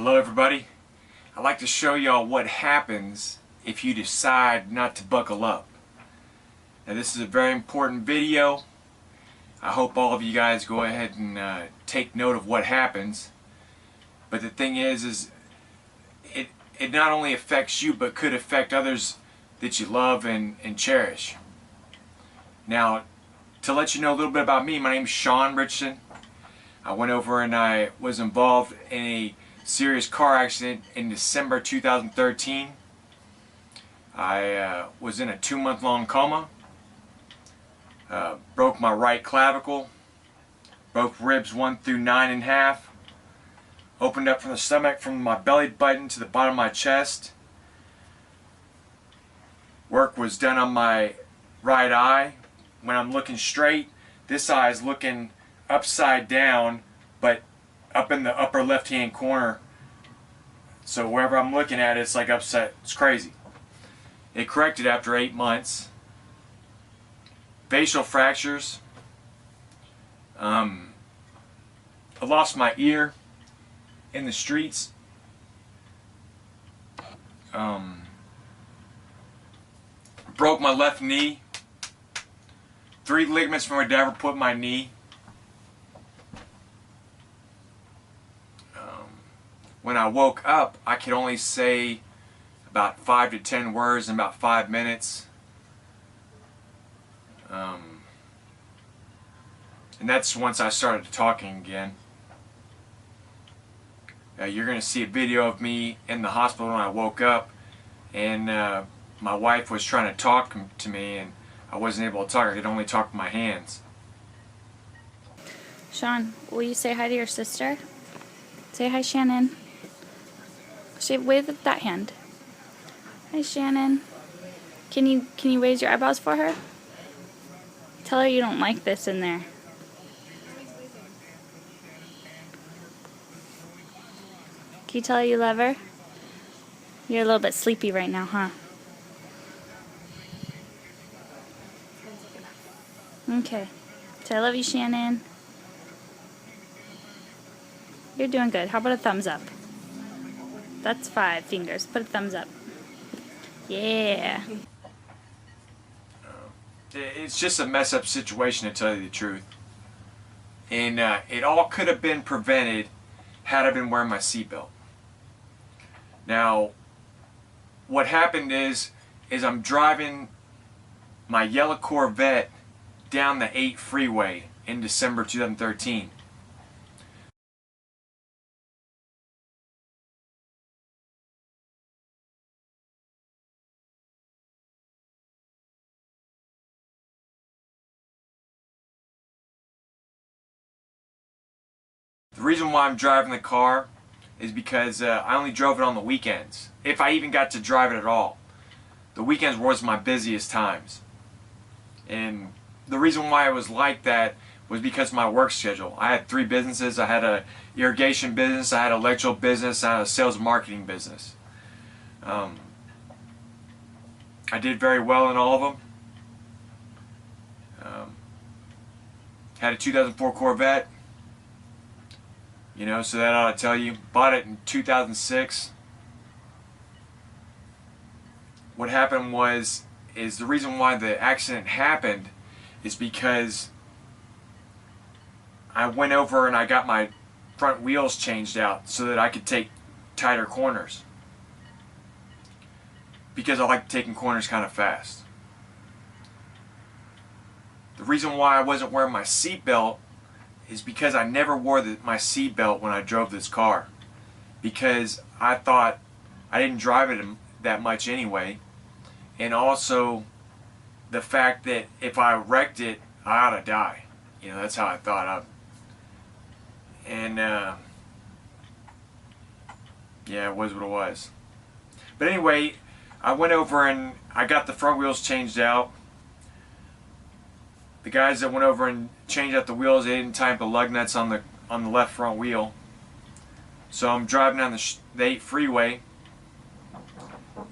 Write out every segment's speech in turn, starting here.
Hello everybody. I'd like to show y'all what happens if you decide not to buckle up. Now this is a very important video. I hope all of you guys go ahead and take note of what happens. But the thing is it not only affects you but could affect others that you love and cherish. Now, to let you know a little bit about me, my name is Shawn RIchardson. I went over and I was involved in a serious car accident in December 2013. I was in a 2-month-long coma, broke my right clavicle, broke ribs 1 through 9 in half, opened up from the stomach from my belly button to the bottom of my chest. Work was done on my right eye. When I'm looking straight, this eye is looking upside down, but up in the upper left hand corner, so wherever I'm looking at it's like upside. It's crazy. It corrected after 8 months. Facial fractures. I lost my ear in the streets. Broke my left knee. 3 ligaments from a dagger put in my knee. When I woke up, I could only say about 5 to 10 words in about 5 minutes. And that's once I started talking again. You're going to see a video of me in the hospital when I woke up, and my wife was trying to talk to me and I wasn't able to talk. I could only talk with my hands. Shawn, will you say hi to your sister? Say hi, Shannon. Wave with that hand. Hi, Shannon. Can you raise your eyebrows for her? Tell her you don't like this in there. Can you tell her you love her? You're a little bit sleepy right now, huh? Okay. So I love you, Shannon. You're doing good. How about a thumbs up? That's 5 fingers. Put a thumbs up. Yeah. It's just a mess up situation, to tell you the truth. And it all could have been prevented had I been wearing my seatbelt. Now, what happened is I'm driving my yellow Corvette down the 8 freeway in December 2013. The reason why I'm driving the car is because I only drove it on the weekends, if I even got to drive it at all. The weekends was my busiest times. And the reason why it was like that was because of my work schedule. I had 3 businesses. I had a irrigation business, I had an electrical business, I had a sales and marketing business. I did very well in all of them. Had a 2004 Corvette. You know, so that ought to tell you. Bought it in 2006. What happened is the reason why the accident happened is because I went over and I got my front wheels changed out so that I could take tighter corners. Because I like taking corners kind of fast. The reason why I wasn't wearing my seatbelt is because I never wore my seatbelt when I drove this car, because I thought I didn't drive it that much anyway, and also the fact that if I wrecked it I ought to die. You know, that's how I thought. And yeah, it was what it was. But anyway, I went over and I got the front wheels changed out. The guys that went over and changed out the wheels, they didn't tighten the lug nuts on the left front wheel. So I'm driving down the 8 freeway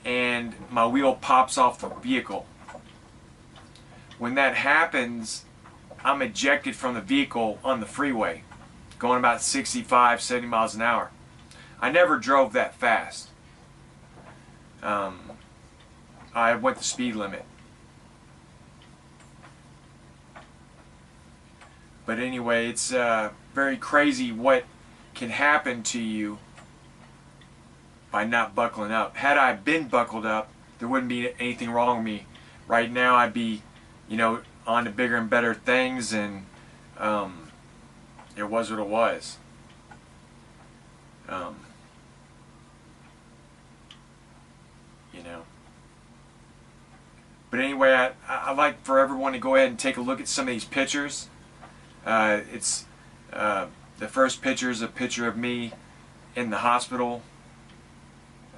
and my wheel pops off the vehicle. When that happens, I'm ejected from the vehicle on the freeway, going about 65, 70 miles an hour. I never drove that fast. I went the speed limit. But anyway, it's very crazy what can happen to you by not buckling up. Had I been buckled up, there wouldn't be anything wrong with me. Right now, I'd be, you know, on to bigger and better things, and it was what it was. You know. But anyway, I'd like for everyone to go ahead and take a look at some of these pictures. It's the first picture is a picture of me in the hospital.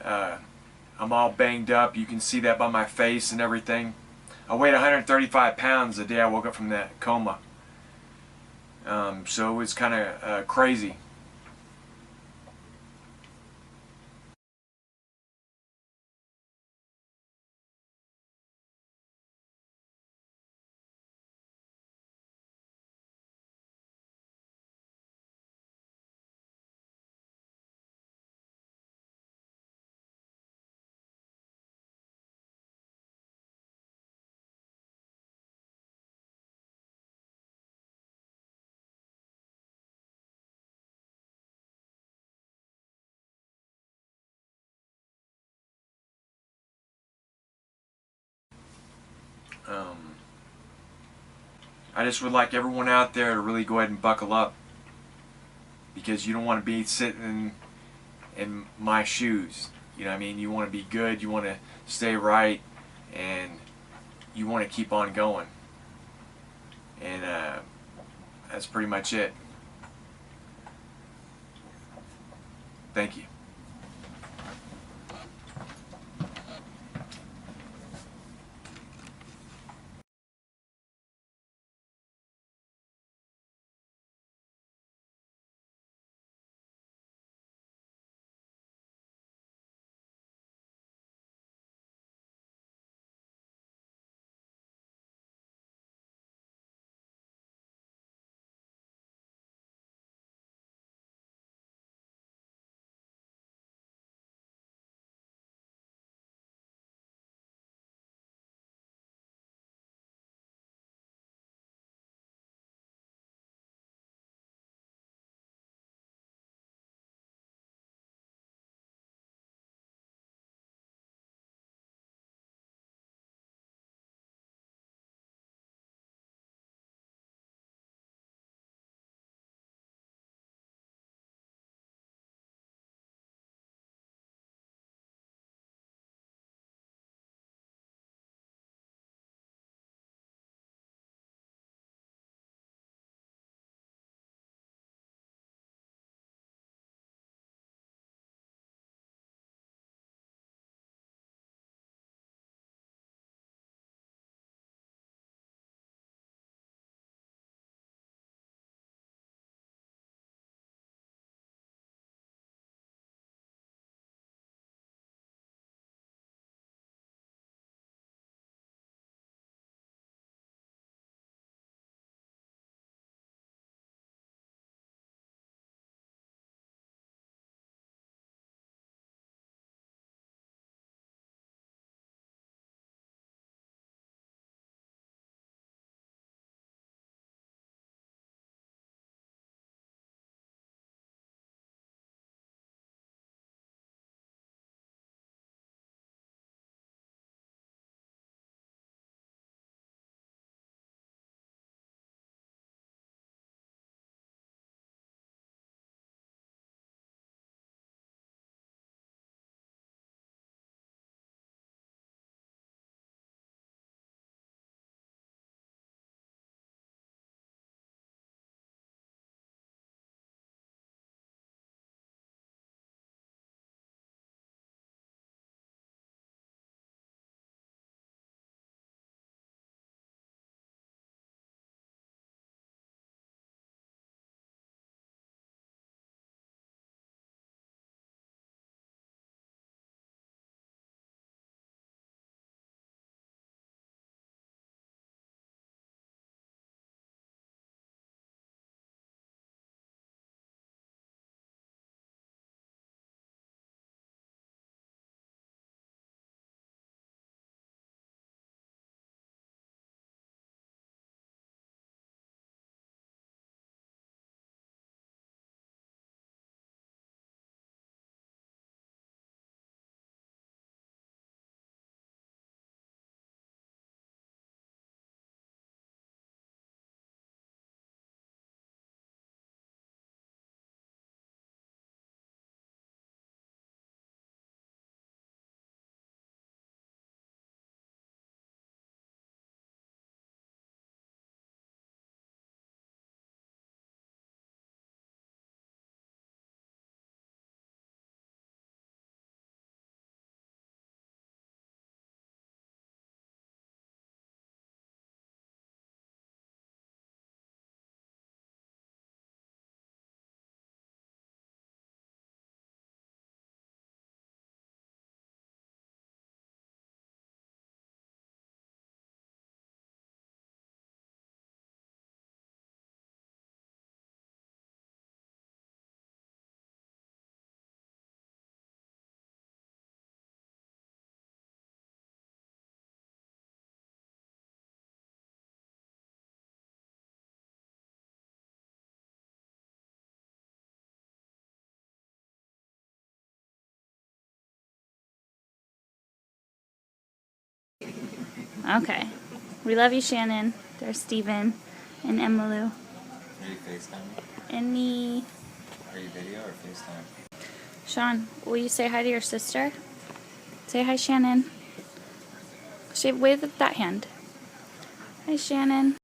I'm all banged up. You can see that by my face and everything. I weighed 135 pounds the day I woke up from that coma. So it was kind of crazy. I just would like everyone out there to really go ahead and buckle up, because you don't want to be sitting in my shoes. You know what I mean? You want to be good, you want to stay right, and you want to keep on going. And that's pretty much it. Thank you. Okay. We love you, Shannon. There's Steven and Emmylou. Are you FaceTiming? Any... Are you video or FaceTime? Shawn, will you say hi to your sister? Say hi, Shannon. Wave with that hand. Hi, Shannon.